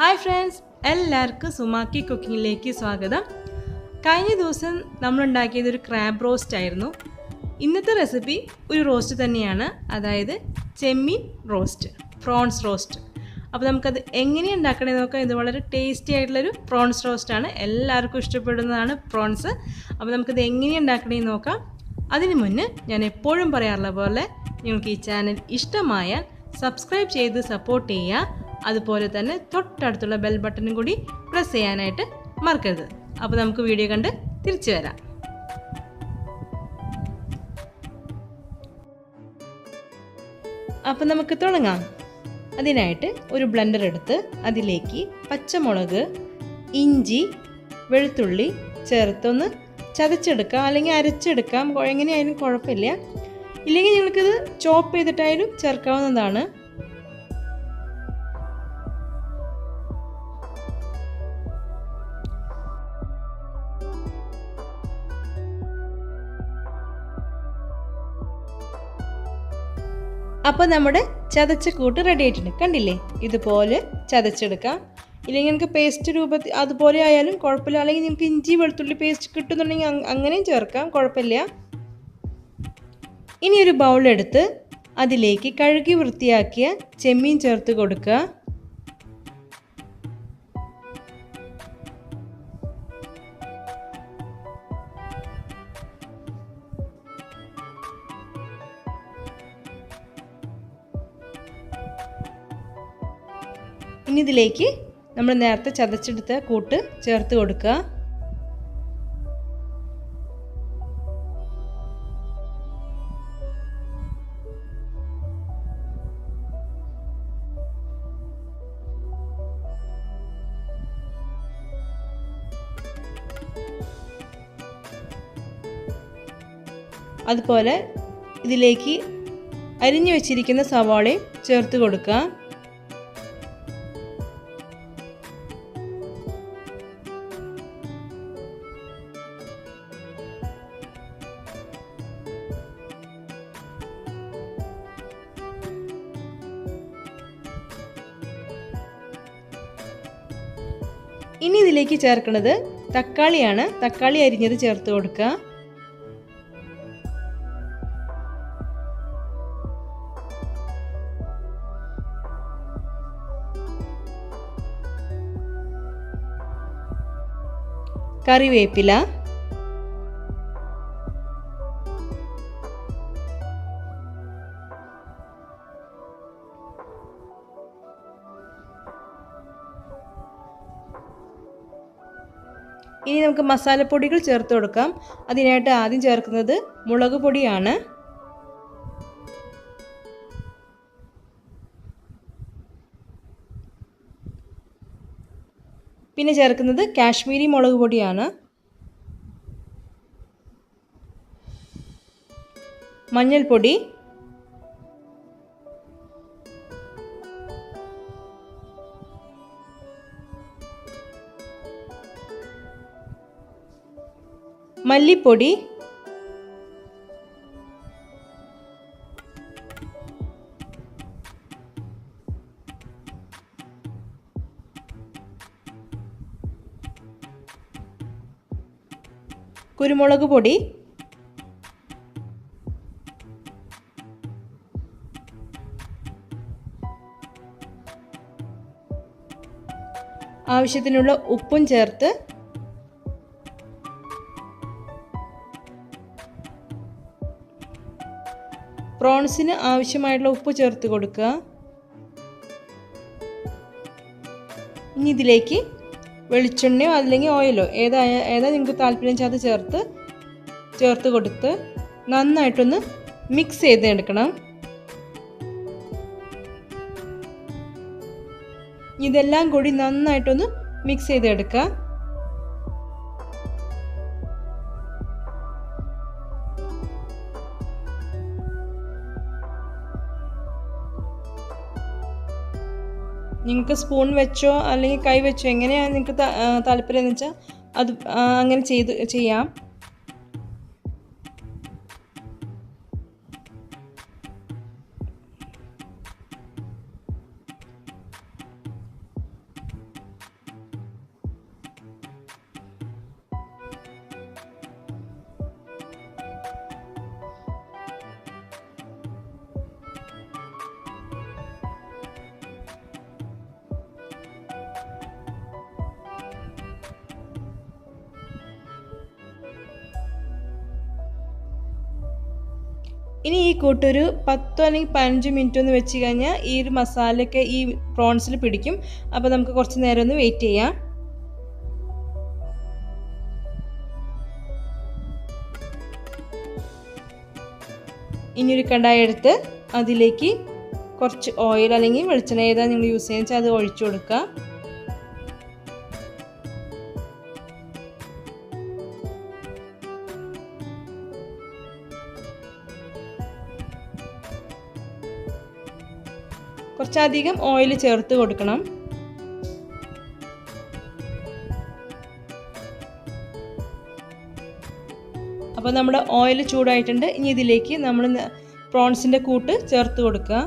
Hi friends, എല്ലാവർക്കും സുമാക്കി കുക്കിങ്ങിലേക്ക് സ്വാഗതം. കഴിഞ്ഞ ദിവസം നമ്മൾ ഉണ്ടാക്കിയത് ഒരു ക്രാബ് റോസ്റ്റ് ആയിരുന്നു. ഇന്നത്തെ റെസിപ്പി ഒരു റോസ്റ്റ് തന്നെയാണ്, അതായത് ചെമ്മീൻ റോസ്റ്റ്, പ്രോൺസ് റോസ്റ്റ്. അപ്പോൾ നമുക്കത് എങ്ങനെയാണ് ഉണ്ടാക്കണമെന്ന് നോക്കാം. ഇത് വളരെ ടേസ്റ്റി ആയിട്ടുള്ളൊരു പ്രോൺസ് റോസ്റ്റ് ആണ്, എല്ലാവർക്കും ഇഷ്ടപ്പെടുന്നതാണ് പ്രോൺസ്. അപ്പോൾ നമുക്കത് എങ്ങനെയാണ് ഉണ്ടാക്കണമെന്ന് നോക്കാം. അതിനു മുന്നേ ഞാൻ എപ്പോഴും പറയാറുള്ള പോലെ നിങ്ങൾക്ക് ഈ ചാനൽ ഇഷ്ടമായാൽ സബ്സ്ക്രൈബ് ചെയ്ത് സപ്പോർട്ട് ചെയ്യുക. അതുപോലെ തന്നെ തൊട്ടടുത്തുള്ള ബെൽ ബട്ടണും കൂടി പ്രസ് ചെയ്യാനായിട്ട് മറക്കരുത്. അപ്പോൾ നമുക്ക് വീഡിയോ കണ്ട് തിരിച്ചു വരാം. അപ്പോൾ നമുക്ക് തുടങ്ങാം. അതിനായിട്ട് ഒരു ബ്ലെൻഡർ എടുത്ത് അതിലേക്ക് പച്ചമുളക്, ഇഞ്ചി, വെളുത്തുള്ളി ചേർത്തൊന്ന് ചതച്ചെടുക്കാം, അല്ലെങ്കിൽ അരച്ചെടുക്കാം. എങ്ങനെയായാലും കുഴപ്പമില്ല. ഇല്ലെങ്കിൽ നിങ്ങൾക്കിത് ചോപ്പ് ചെയ്തിട്ടായാലും ചേർക്കാവുന്നതാണ്. അപ്പോൾ നമ്മുടെ ചതച്ച കൂട്ട് റെഡി ആയിട്ടുണ്ട്, കണ്ടില്ലേ? ഇതുപോലെ ചതച്ചെടുക്കാം. ഇല്ലെങ്കിൽ നിങ്ങൾക്ക് പേസ്റ്റ് രൂപത്തിൽ അതുപോലെ ആയാലും കുഴപ്പമില്ല. അല്ലെങ്കിൽ നിങ്ങൾക്ക് ഇഞ്ചി വെളുത്തുള്ളി പേസ്റ്റ് കിട്ടുന്നുണ്ടെങ്കിൽ അങ്ങനെയും ചേർക്കാം, കുഴപ്പമില്ല. ഇനി ഒരു ബൗളെടുത്ത് അതിലേക്ക് കഴുകി വൃത്തിയാക്കിയ ചെമ്മീൻ ചേർത്ത് കൊടുക്കുക. ഇനി ഇതിലേക്ക് നമ്മൾ നേരത്തെ ചതച്ചെടുത്ത കൂട്ട് ചേർത്ത് കൊടുക്കുക. അതുപോലെ ഇതിലേക്ക് അരിഞ്ഞു വെച്ചിരിക്കുന്ന സവാളയും ചേർത്ത് കൊടുക്കുക. ഇനി ഇതിലേക്ക് ചേർക്കുന്നത് തക്കാളിയാണ്. തക്കാളി അരിഞ്ഞത് ചേർത്ത് കൊടുക്കുക. കറിവേപ്പില, ഇനി നമുക്ക് മസാലപ്പൊടികൾ ചേർത്ത് കൊടുക്കാം. അതിനായിട്ട് ആദ്യം ചേർക്കുന്നത് മുളക് പൊടിയാണ്. പിന്നെ ചേർക്കുന്നത് കാശ്മീരി മുളക് പൊടിയാണ്. മഞ്ഞൾപ്പൊടി, മല്ലിപ്പൊടി, കുരുമുളക് പൊടി, ആവശ്യത്തിനുള്ള ഉപ്പും ചേർത്ത് പ്രോൺസിന് ആവശ്യമായിട്ടുള്ള ഉപ്പ് ചേർത്ത് കൊടുക്കുക. ഇനി ഇതിലേക്ക് വെളിച്ചെണ്ണയോ അല്ലെങ്കിൽ ഓയിലോ ഏതാ നിങ്ങൾക്ക് താല്പര്യം വെച്ചാൽ അത് ചേർത്ത് കൊടുത്ത് നന്നായിട്ടൊന്ന് മിക്സ് ചെയ്തെടുക്കണം. ഇതെല്ലാം കൂടി നന്നായിട്ടൊന്ന് മിക്സ് ചെയ്തെടുക്കുക. നിങ്ങൾക്ക് സ്പൂൺ വെച്ചോ അല്ലെങ്കിൽ കൈ വെച്ചോ എങ്ങനെയാണ് നിങ്ങൾക്ക് താല്പര്യം എന്ന് വെച്ചാൽ അത് അങ്ങനെ ചെയ്യാം. ഇനി ഈ കൂട്ടൊരു 10 അല്ലെങ്കിൽ 15 മിനിറ്റ് ഒന്ന് വെച്ച് കഴിഞ്ഞാൽ ഈ ഒരു മസാലയൊക്കെ ഈ പ്രോൺസിൽ പിടിക്കും. അപ്പോൾ നമുക്ക് കുറച്ച് നേരം ഒന്ന് വെയിറ്റ് ചെയ്യാം. ഇനിയൊരു കടായി എടുത്ത് അതിലേക്ക് കുറച്ച് ഓയിൽ അല്ലെങ്കിൽ വെളിച്ചെണ്ണ ഏതാണ് നിങ്ങൾ യൂസ് ചെയ്യുന്നത് വെച്ചാൽ അത് ഒഴിച്ചു കൊടുക്കുക. കുറച്ചധികം ഓയിൽ ചേർത്ത് കൊടുക്കണം. അപ്പോൾ നമ്മുടെ ഓയിൽ ചൂടായിട്ടുണ്ട്. ഇനി ഇതിലേക്ക് നമ്മൾ പ്രോൺസിൻ്റെ കൂട്ട് ചേർത്ത് കൊടുക്കുക.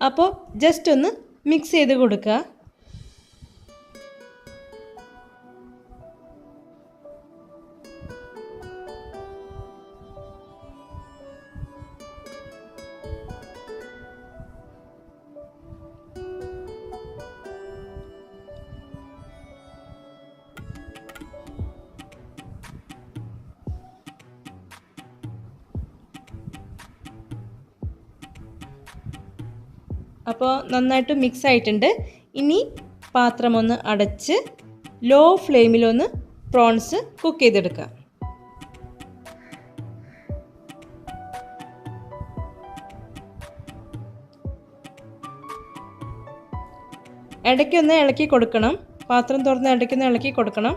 അപ്പോൾ ജസ്റ്റ് ഒന്ന് മിക്സ് ചെയ്ത് കൊടുക്കുക. അപ്പോൾ നന്നായിട്ട് മിക്സ് ആയിട്ടുണ്ട്. ഇനി പാത്രം ഒന്ന് അടച്ച് ലോ ഫ്ലെയിമിലൊന്ന് പ്രോൺസ് കുക്ക് ചെയ്തെടുക്കുക. ഇടയ്ക്കൊന്ന് ഇളക്കി കൊടുക്കണം. പാത്രം തുറന്ന് ഇടയ്ക്കൊന്ന് ഇളക്കി കൊടുക്കണം.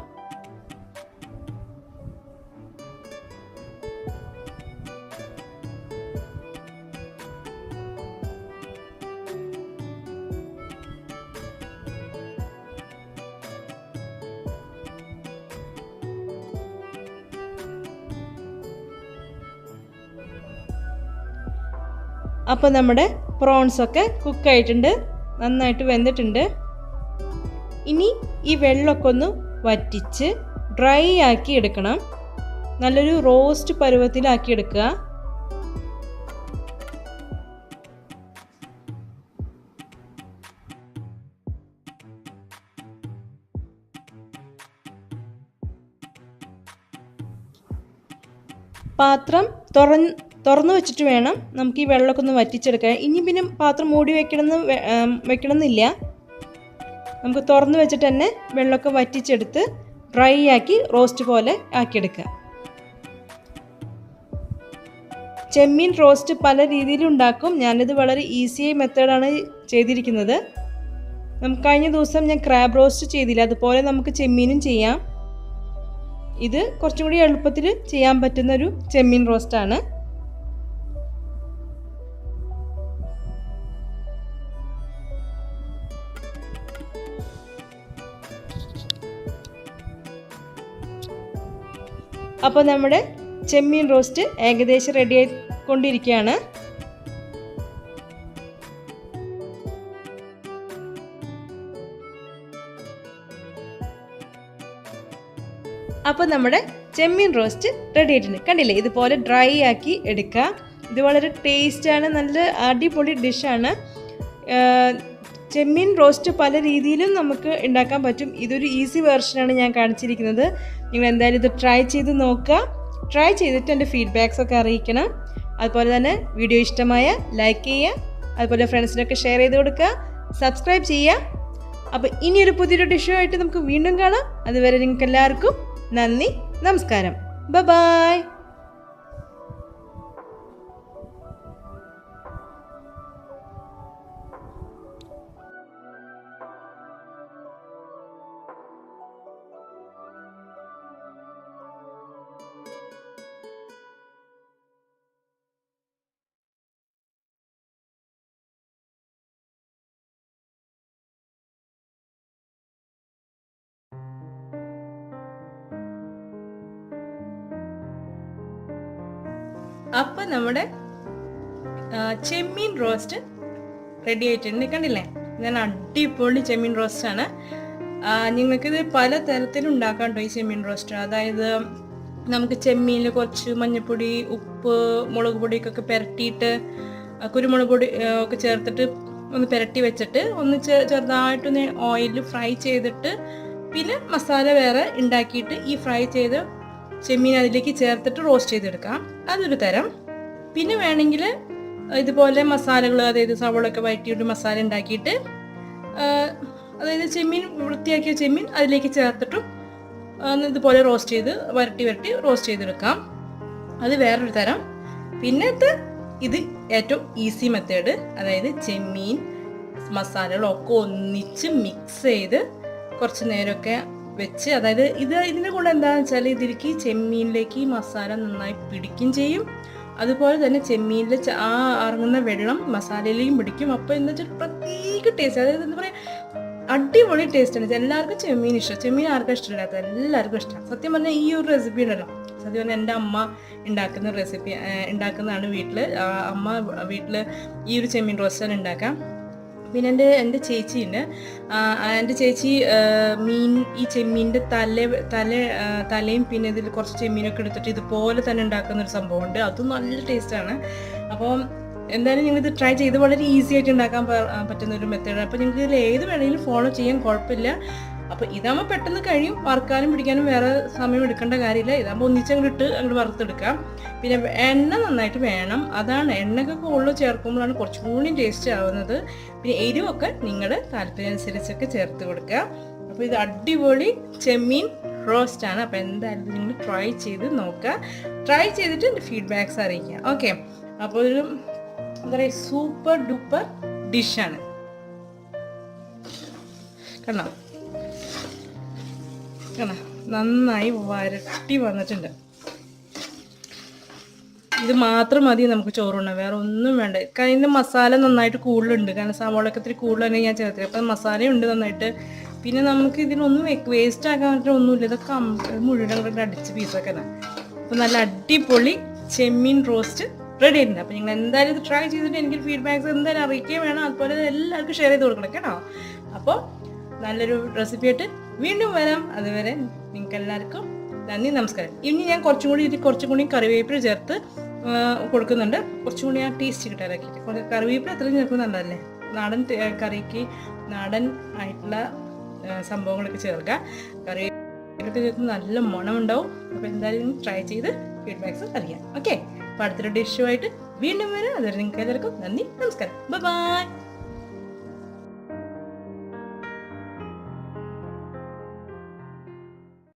അപ്പോൾ നമ്മുടെ പ്രോൺസൊക്കെ കുക്കായിട്ടുണ്ട്, നന്നായിട്ട് വെന്തിട്ടുണ്ട്. ഇനി ഈ വെള്ളമൊക്കെ ഒന്ന് വറ്റിച്ച് ഡ്രൈ ആക്കി എടുക്കണം. നല്ലൊരു റോസ്റ്റ് പരുവത്തിലാക്കി എടുക്കുക. പാത്രം തുറന്ന് വെച്ചിട്ട് വേണം നമുക്ക് ഈ വെള്ളമൊക്കെ ഒന്ന് വറ്റിച്ചെടുക്കാൻ. ഇനി പിന്നെ പാത്രം മൂടി വെക്കണമെന്നില്ല. നമുക്ക് തുറന്ന് വെച്ചിട്ട് തന്നെ വെള്ളമൊക്കെ വറ്റിച്ചെടുത്ത് ഡ്രൈ ആക്കി റോസ്റ്റ് പോലെ ആക്കിയെടുക്കുക. ചെമ്മീൻ റോസ്റ്റ് പല രീതിയിലും ഉണ്ടാക്കും. ഞാനിത് വളരെ ഈസിയായി മെത്തേഡാണ് ചെയ്തിരിക്കുന്നത്. നമുക്ക് കഴിഞ്ഞ ദിവസം ഞാൻ ക്രാബ് റോസ്റ്റ് ചെയ്തില്ല, അതുപോലെ നമുക്ക് ചെമ്മീനും ചെയ്യാം. ഇത് കുറച്ചും കൂടി എളുപ്പത്തിൽ ചെയ്യാൻ പറ്റുന്നൊരു ചെമ്മീൻ റോസ്റ്റാണ്. അപ്പോൾ നമ്മുടെ ചെമ്മീൻ റോസ്റ്റ് ഏകദേശം റെഡി ആയിക്കൊണ്ടിരിക്കുകയാണ്. അപ്പോൾ നമ്മുടെ ചെമ്മീൻ റോസ്റ്റ് റെഡി ആയിട്ടുണ്ട്. കണ്ടില്ലേ, ഇതുപോലെ ഡ്രൈ ആക്കി എടുക്കുക. ഇത് വളരെ ടേസ്റ്റാണ്, നല്ല അടിപൊളി ഡിഷാണ്. ചെമ്മീൻ റോസ്റ്റ് പല രീതിയിലും നമുക്ക് ഉണ്ടാക്കാൻ പറ്റും. ഇതൊരു ഈസി വെർഷനാണ് ഞാൻ കാണിച്ചിരിക്കുന്നത്. നിങ്ങൾ എന്തായാലും ഇത് ട്രൈ ചെയ്ത് നോക്കുക. ട്രൈ ചെയ്തിട്ട് എൻ്റെ ഫീഡ്ബാക്സൊക്കെ അറിയിക്കണം. അതുപോലെ തന്നെ വീഡിയോ ഇഷ്ടമായ ലൈക്ക് ചെയ്യുക, അതുപോലെ ഫ്രണ്ട്സിനൊക്കെ ഷെയർ ചെയ്ത് കൊടുക്കുക, സബ്സ്ക്രൈബ് ചെയ്യുക. അപ്പോൾ ഇനിയൊരു പുതിയൊരു ഡിഷുമായിട്ട് നമുക്ക് വീണ്ടും കാണാം. അതുവരെ നിങ്ങൾക്ക് എല്ലാവർക്കും നന്ദി, നമസ്കാരം, ബൈ. അപ്പം നമ്മുടെ ചെമ്മീൻ റോസ്റ്റ് റെഡി ആയിട്ടുണ്ട്. കണ്ടില്ലേ, ഞാൻ അടിപൊളി ചെമ്മീൻ റോസ്റ്റാണ്. നിങ്ങൾക്കിത് പല തരത്തിലും ഉണ്ടാക്കാം കേട്ടോ ഈ ചെമ്മീൻ റോസ്റ്റ്. അതായത് നമുക്ക് ചെമ്മീനിൽ കുറച്ച് മഞ്ഞൾപ്പൊടി, ഉപ്പ്, മുളക് പൊടിയൊക്കെ പുരട്ടിയിട്ട് കുരുമുളക് പൊടി ഒക്കെ ചേർത്തിട്ട് ഒന്ന് പുരട്ടി വെച്ചിട്ട് ഒന്ന് ചെറുതായിട്ടൊന്ന് ഓയിലിൽ ഫ്രൈ ചെയ്തിട്ട് പിന്നെ മസാല വേറെ ഉണ്ടാക്കിയിട്ട് ഈ ഫ്രൈ ചെയ്ത് ചെമ്മീൻ അതിലേക്ക് ചേർത്തിട്ട് റോസ്റ്റ് ചെയ്തെടുക്കാം. അതൊരു തരം. പിന്നെ വേണമെങ്കിൽ ഇതുപോലെ മസാലകൾ, അതായത് സവോളയൊക്കെ വഴറ്റിയിട്ട് മസാല ഉണ്ടാക്കിയിട്ട് അതായത് ചെമ്മീൻ വൃത്തിയാക്കിയ ചെമ്മീൻ അതിലേക്ക് ചേർത്തിട്ടും ഇതുപോലെ റോസ്റ്റ് ചെയ്ത് വരട്ടി റോസ്റ്റ് ചെയ്തെടുക്കാം. അത് വേറൊരു തരം. പിന്നെ ഇത് ഏറ്റവും ഈസി മെത്തേഡ്, അതായത് ചെമ്മീൻ മസാലകളൊക്കെ ഒന്നിച്ച് മിക്സ് ചെയ്ത് കുറച്ച് നേരമൊക്കെ വെച്ച്, അതായത് ഇതിൻ്റെ കൂടെ എന്താണെന്ന് വെച്ചാൽ ഇതിലേക്ക് ചെമ്മീനിലേക്ക് ഈ മസാല നന്നായി പിടിക്കും ചെയ്യും. അതുപോലെ തന്നെ ചെമ്മീനിൽ ഇറങ്ങുന്ന വെള്ളം മസാലയിലേക്കും പിടിക്കും. അപ്പോൾ എന്താ വെച്ചാൽ പ്രത്യേക ടേസ്റ്റ്, അതായത് എന്താ പറയുക, അടിപൊളി ടേസ്റ്റാണ്. എല്ലാവർക്കും ചെമ്മീൻ ഇഷ്ടം. ചെമ്മീൻ ആർക്കും ഇഷ്ടമില്ലാത്ത എല്ലാവർക്കും ഇഷ്ടമാണ്. സത്യം പറഞ്ഞാൽ ഈ ഒരു റെസിപ്പി ഉണ്ടല്ലോ, സത്യം പറഞ്ഞാൽ എൻ്റെ അമ്മ ഉണ്ടാക്കുന്നതാണ് വീട്ടിൽ. അമ്മ വീട്ടിൽ ഈ ഒരു ചെമ്മീൻ റോസ്റ്റാണ് ഉണ്ടാക്കാം. പിന്നെ എൻ്റെ ചേച്ചിയുണ്ട്. എൻ്റെ ചേച്ചി ഈ ചെമ്മീൻ്റെ തലയും പിന്നെ ഇതിൽ കുറച്ച് ചെമ്മീനൊക്കെ എടുത്തിട്ട് ഇതുപോലെ തന്നെ ഉണ്ടാക്കുന്ന ഒരു സംഭവമുണ്ട്. അതും നല്ല ടേസ്റ്റാണ്. അപ്പോൾ എന്തായാലും നിങ്ങളിത് ട്രൈ ചെയ്ത് വളരെ ഈസി ആയിട്ട് ഉണ്ടാക്കാൻ പറ്റുന്ന ഒരു മെത്തേഡാണ്. അപ്പോൾ നിങ്ങൾക്ക് ഇതിൽ ഏത് വേണമെങ്കിലും ഫോളോ ചെയ്യാൻ കുഴപ്പമില്ല. അപ്പോൾ ഇതാകുമ്പോൾ പെട്ടെന്ന് കഴിയും, വറുക്കാനും പിടിക്കാനും വേറെ സമയം എടുക്കേണ്ട കാര്യമില്ല. ഇതാകുമ്പോൾ ഒന്നിച്ചങ്ങോട്ട് വറുത്തെടുക്കാം. പിന്നെ എണ്ണ നന്നായിട്ട് വേണം, അതാണ് എണ്ണയൊക്കെ കൂടുതൽ ചേർക്കുമ്പോഴാണ് കുറച്ചും കൂടി ടേസ്റ്റ് ആവുന്നത്. പിന്നെ എരിവൊക്കെ നിങ്ങളുടെ താല്പര്യം അനുസരിച്ചൊക്കെ ചേർത്ത് കൊടുക്കുക. അപ്പോൾ ഇത് അടിപൊളി ചെമ്മീൻ റോസ്റ്റാണ്. അപ്പോൾ എന്തായാലും നിങ്ങൾ ട്രൈ ചെയ്ത് നോക്കുക. ട്രൈ ചെയ്തിട്ട് എൻ്റെ ഫീഡ്ബാക്ക്സ് അറിയിക്കുക. ഓക്കെ, അപ്പോൾ ഒരു എന്താ പറയുക, സൂപ്പർ ഡൂപ്പർ ഡിഷാണ്. കണ്ടോ നന്നായി വരട്ടി വന്നിട്ടുണ്ട്. ഇത് മാത്രം മതി നമുക്ക് ചോറുണ്ണാൻ, വേറെ ഒന്നും വേണ്ട. അതിൻ്റെ മസാല നന്നായിട്ട് കൂടുതലുണ്ട്, കാരണം സവാളയൊക്കെ ഇത്തിരി കൂടുതൽ തന്നെ ഞാൻ ചേർത്തത്. അപ്പം മസാലയുണ്ട് നന്നായിട്ട്. പിന്നെ നമുക്ക് ഇതിനൊന്നും വേസ്റ്റ് ആക്കാൻ പറ്റുന്ന ഒന്നുമില്ല. ഇതൊക്കെ മുഴുവൻ കൂടെ അടിച്ച് പീസൊക്കെ. അപ്പം നല്ല അടിപൊളി ചെമ്മീൻ റോസ്റ്റ് റെഡി ആയിട്ടുണ്ട്. അപ്പം നിങ്ങൾ എന്തായാലും ഇത് ട്രൈ ചെയ്തിട്ട് എനിക്ക് ഫീഡ്ബാക്ക്സ് എന്തായാലും അറിയിക്കുകയും വേണം. അതുപോലെ എല്ലാവർക്കും ഷെയർ ചെയ്ത് കൊടുക്കണം കേട്ടോ. അപ്പോൾ നല്ലൊരു റെസിപ്പി ആയിട്ട് വീണ്ടും വരാം. അതുവരെ നിങ്ങൾക്ക് എല്ലാവർക്കും നന്ദി, നമസ്കാരം. ഇനി ഞാൻ കുറച്ചും കൂടി കറിവേപ്പില ചേർത്ത് കൊടുക്കുന്നുണ്ട്. കുറച്ചും കൂടി ഞാൻ ടേസ്റ്റ് കിട്ടാനാക്കിയിട്ട്. കറിവേപ്പില അത്രയും ചേർക്കുന്നത് നല്ലതല്ലേ, നാടൻ കറിക്ക് നാടൻ ആയിട്ടുള്ള സംഭവങ്ങളൊക്കെ ചേർക്കുക. കറിവേപ്പിലൊക്കെ ചേർത്ത് നല്ല മണമുണ്ടാവും. അപ്പോൾ എന്തായാലും ട്രൈ ചെയ്ത് ഫീഡ്ബാക്ക്സ് അറിയാം. ഓക്കെ, അപ്പോൾ അടുത്തൊരു ഡിഷുമായിട്ട് വീണ്ടും വരാം. അതുവരെ നിങ്ങൾക്ക് എല്ലാവർക്കും നന്ദി, നമസ്കാരം. ബൈ.